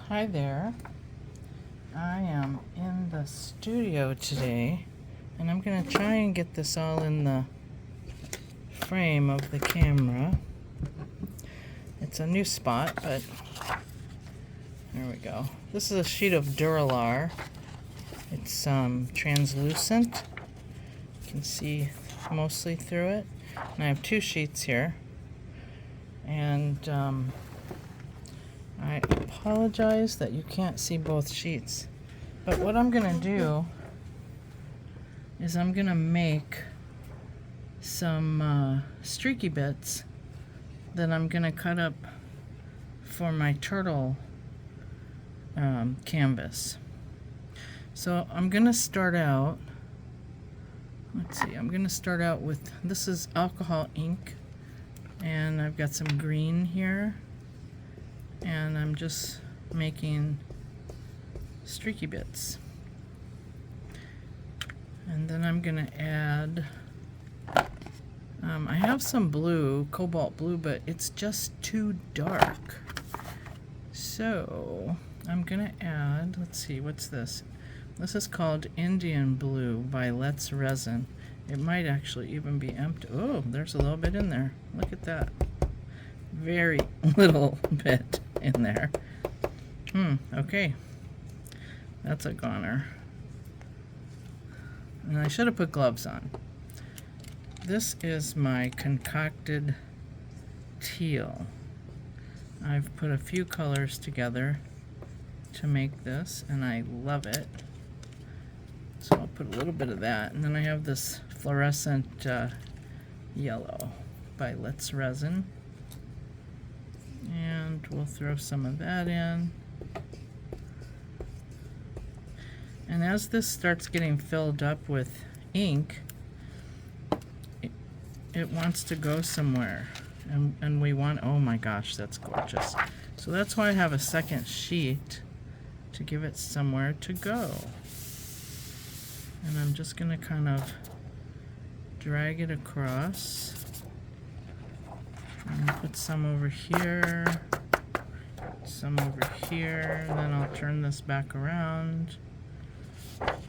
Hi there. I am in the studio today and I'm going to try and get this all in the frame of the camera. It's a new spot, but there we go. This is a sheet of dura-lar. It's translucent. You can see mostly through it. And I have two sheets here. And I apologize that you can't see both sheets. But what I'm going to do is I'm going to make some streaky bits that I'm going to cut up for my turtle canvas. So I'm going to start out, I'm going to start out with, this is alcohol ink, and I've got some green here, and I'm just making streaky bits. And then I'm going to add, I have some blue, cobalt blue, but it's just too dark. So I'm going to add, let's see, what's this? This is called Indian Blue by Let's Resin. It might actually even be empty. Oh, there's a little bit in there. Look at that. Very little bit in there. Okay. That's a goner. And I should have put gloves on. This is my concocted teal. I've put a few colors together to make this, and I love it. So I'll put a little bit of that, and then I have this fluorescent yellow by Let's Resin, and we'll throw some of that in. And as this starts getting filled up with ink, it wants to go somewhere, and we want, oh my gosh, that's gorgeous. So that's why I have a second sheet to give it somewhere to go. And I'm just going to kind of drag it across and put some over here, some over here, and then I'll turn this back around.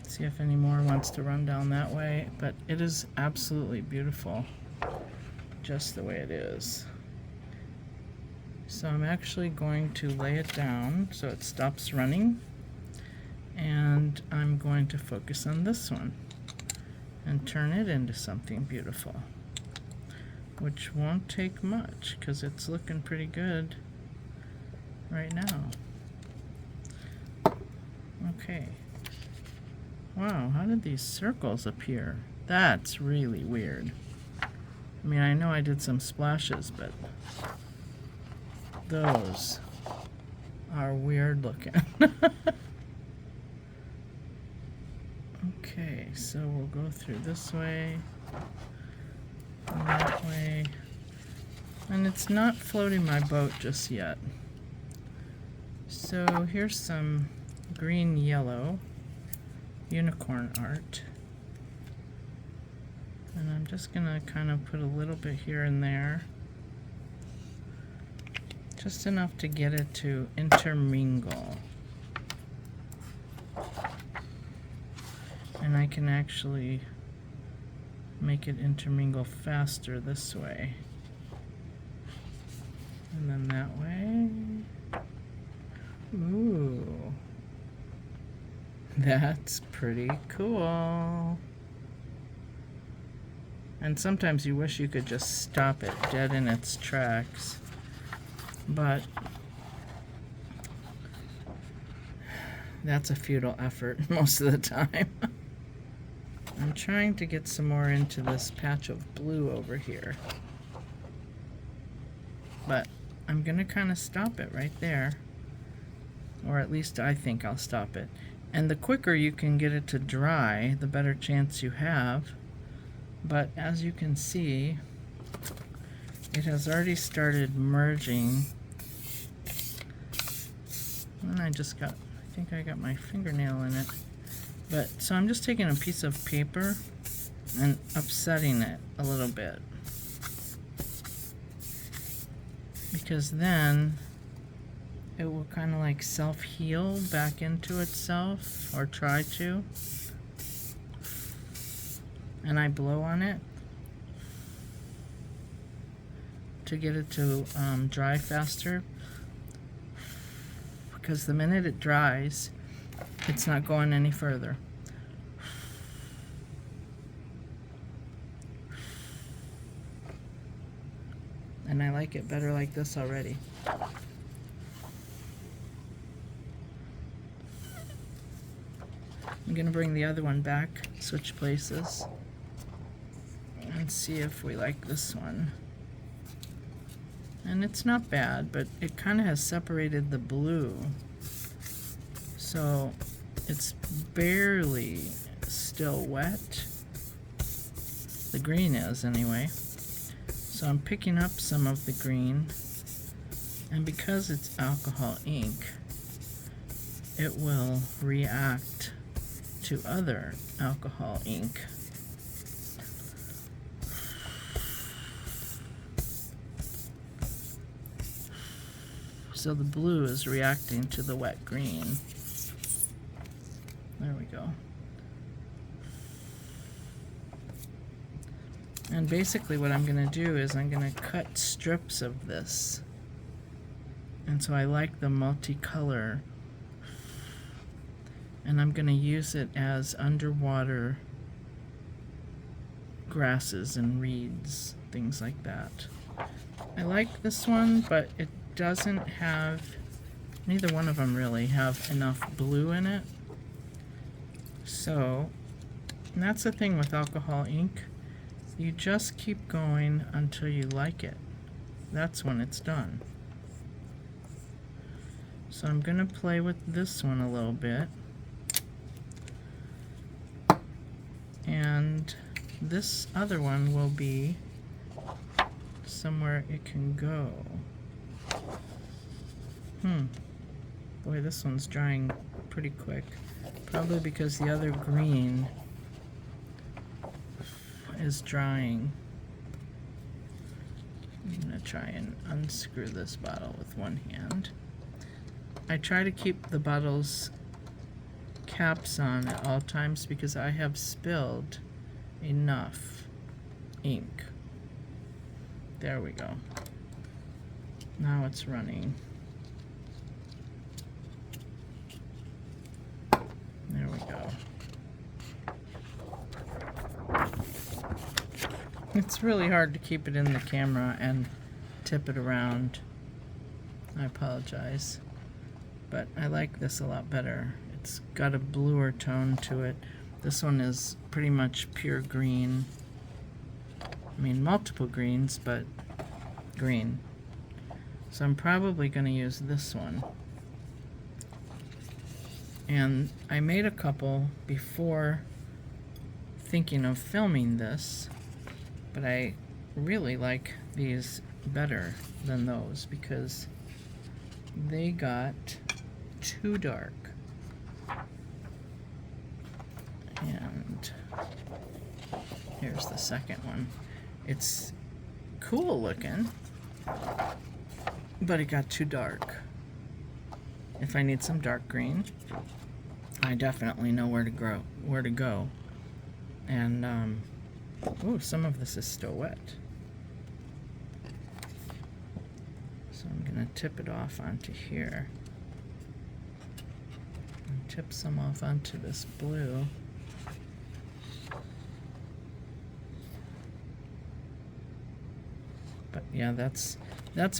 See if any more wants to run down that way, but it is absolutely beautiful just the way it is. So I'm actually going to lay it down so it stops running, and I'm going to focus on this one and turn it into something beautiful, which won't take much because it's looking pretty good right now. Okay. Wow, how did these circles appear? That's really weird. I mean, I know I did some splashes, but those are weird looking. Okay, so we'll go through this way and that way. And it's not floating my boat just yet. So here's some green yellow unicorn art. And I'm just gonna kind of put a little bit here and there. Just enough to get it to intermingle. And I can actually make it intermingle faster this way. And then that way. Ooh. That's pretty cool. And sometimes you wish you could just stop it dead in its tracks. But that's a futile effort most of the time. I'm trying to get some more into this patch of blue over here. But I'm going to kind of stop it right there. Or at least I think I'll stop it. And the quicker you can get it to dry, the better chance you have. But as you can see, it has already started merging. And I think I got my fingernail in it. But so I'm just taking a piece of paper and upsetting it a little bit. Because then it will kind of like self-heal back into itself, or try to. And I blow on it to get it to dry faster, because the minute it dries, it's not going any further. And I like it better like this already. I'm gonna bring the other one back, switch places, and see if we like this one. And it's not bad, but it kind of has separated the blue. So it's barely still wet. The green is anyway. So I'm picking up some of the green, and because it's alcohol ink, it will react to other alcohol ink. So the blue is reacting to the wet green. There we go. And basically what I'm going to do is I'm going to cut strips of this. And so I like the multicolor. And I'm going to use it as underwater grasses and reeds, things like that. I like this one, but it doesn't have, neither one of them really have enough blue in it. So, and that's the thing with alcohol ink. You just keep going until you like it. That's when it's done. So I'm going to play with this one a little bit. And this other one will be somewhere it can go. Boy, this one's drying pretty quick. Probably because the other green is drying. I'm going to try and unscrew this bottle with one hand. I try to keep the bottle's caps on at all times because I have spilled enough ink. There we go. Now it's running. There we go. It's really hard to keep it in the camera and tip it around. I apologize. But I like this a lot better. It's got a bluer tone to it. This one is pretty much pure green. I mean, multiple greens, but green. So I'm probably going to use this one. And I made a couple before thinking of filming this, but I really like these better than those because they got too dark. And here's the second one. It's cool looking, but it got too dark. If I need some dark green, I definitely know where to go. And ooh, some of this is still wet. So I'm gonna tip it off onto here. And tip some off onto this blue. But yeah, that's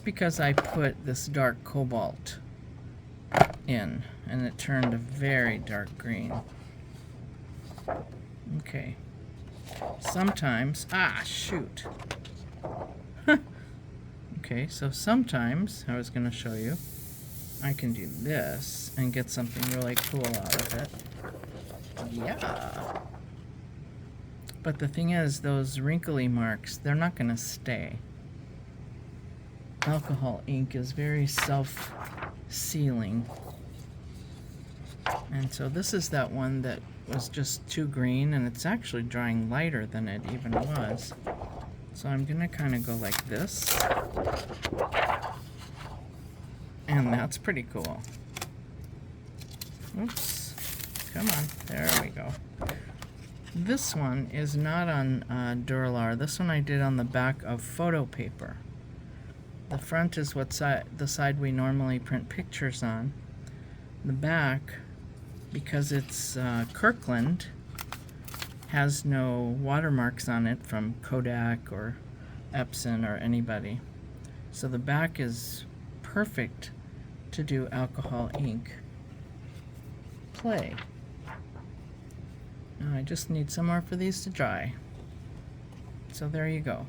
because I put this dark cobalt in, and it turned a very dark green. Okay. Sometimes, shoot. Okay, so sometimes, I was going to show you, I can do this and get something really cool out of it. Yeah. But the thing is, those wrinkly marks, they're not going to stay. Alcohol ink is very self-sealing. And so this is that one that was just too green, and it's actually drying lighter than it even was. So I'm going to kind of go like this. And that's pretty cool. Oops. Come on. There we go. This one is not on dura-lar. This one I did on the back of photo paper. The front is the side we normally print pictures on. The back, because it's Kirkland, has no watermarks on it from Kodak or Epson or anybody. So the back is perfect to do alcohol ink play. Now I just need somewhere for these to dry. So there you go.